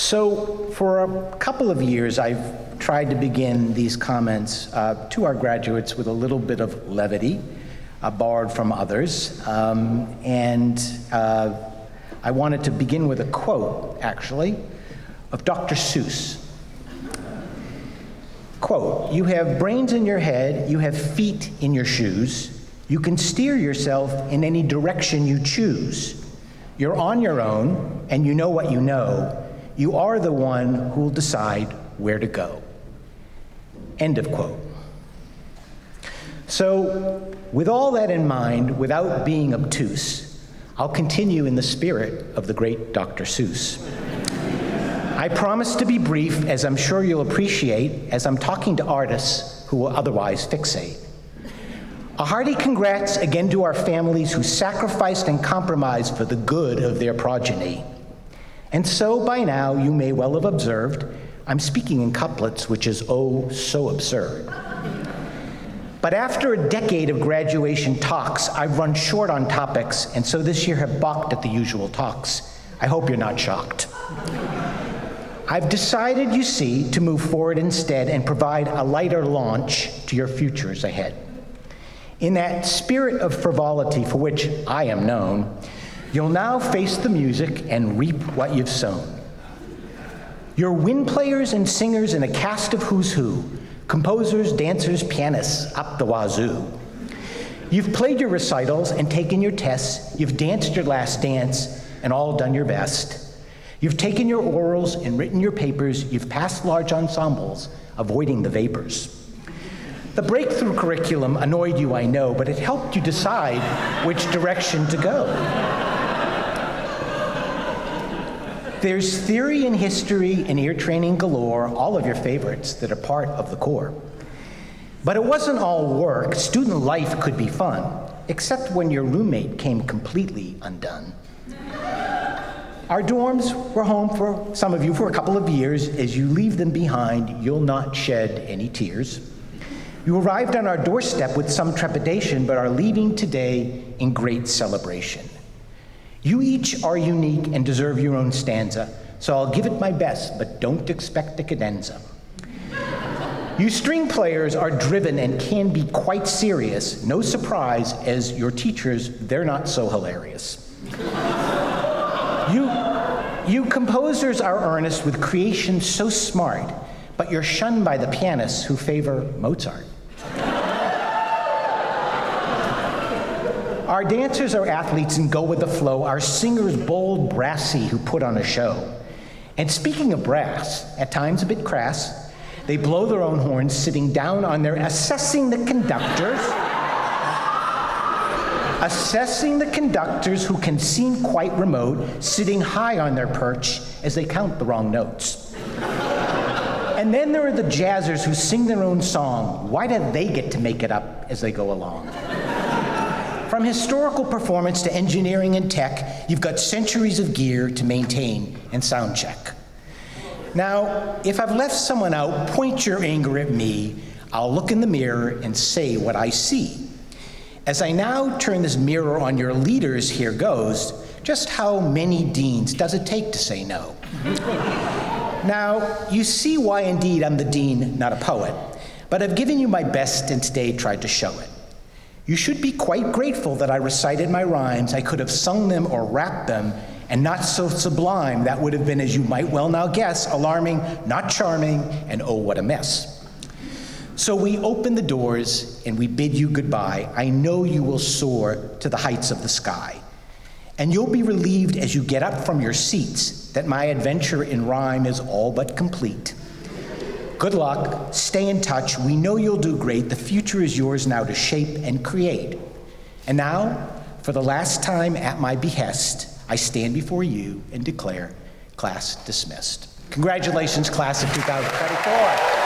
So for a couple of years, I've tried to begin these comments to our graduates with a little bit of levity, borrowed from others. I wanted to begin with a quote, actually, of Dr. Seuss. Quote, "You have brains in your head, you have feet in your shoes. You can steer yourself in any direction you choose. You're on your own, and you know what you know. You are the one who will decide where to go." End of quote. So, with all that in mind, without being obtuse, I'll continue in the spirit of the great Dr. Seuss. I promise to be brief, as I'm sure you'll appreciate, as I'm talking to artists who will otherwise fixate. A hearty congrats again to our families who sacrificed and compromised for the good of their progeny. And so by now you may well have observed, I'm speaking in couplets, which is oh so absurd. But after a decade of graduation talks, I've run short on topics, and so this year have balked at the usual talks. I hope you're not shocked. I've decided, you see, to move forward instead and provide a lighter launch to your futures ahead. In that spirit of frivolity for which I am known, you'll now face the music and reap what you've sown. You're wind players and singers in a cast of who's who, composers, dancers, pianists, up the wazoo. You've played your recitals and taken your tests, you've danced your last dance and all done your best. You've taken your orals and written your papers, you've passed large ensembles, avoiding the vapors. The breakthrough curriculum annoyed you, I know, but it helped you decide which direction to go. There's theory and history and ear training galore, all of your favorites that are part of the core. But it wasn't all work. Student life could be fun, except when your roommate came completely undone. Our dorms were home for some of you for a couple of years. As you leave them behind, you'll not shed any tears. You arrived on our doorstep with some trepidation, but are leaving today in great celebration. You each are unique and deserve your own stanza, so I'll give it my best, but don't expect a cadenza. You string players are driven and can be quite serious. No surprise, as your teachers, they're not so hilarious. You composers are earnest with creation so smart, but you're shunned by the pianists who favor Mozart. Our dancers are athletes and go with the flow. Our singers bold, brassy, who put on a show. And speaking of brass, at times a bit crass, they blow their own horns sitting down on their assessing the conductors who can seem quite remote, sitting high on their perch as they count the wrong notes. And then there are the jazzers who sing their own song. Why don't they get to make it up as they go along? From historical performance to engineering and tech, you've got centuries of gear to maintain and sound check. Now, if I've left someone out, point your anger at me. I'll look in the mirror and say what I see. As I now turn this mirror on your leaders, here goes, just how many deans does it take to say no? Now, you see why indeed I'm the dean, not a poet, but I've given you my best and today tried to show it. You should be quite grateful that I recited my rhymes. I could have sung them or rapped them, and not so sublime. That would have been, as you might well now guess, alarming, not charming, and oh, what a mess. So we open the doors and we bid you goodbye. I know you will soar to the heights of the sky. And you'll be relieved as you get up from your seats that my adventure in rhyme is all but complete. Good luck, stay in touch, we know you'll do great, the future is yours now to shape and create. And now, for the last time at my behest, I stand before you and declare class dismissed. Congratulations, class of 2024.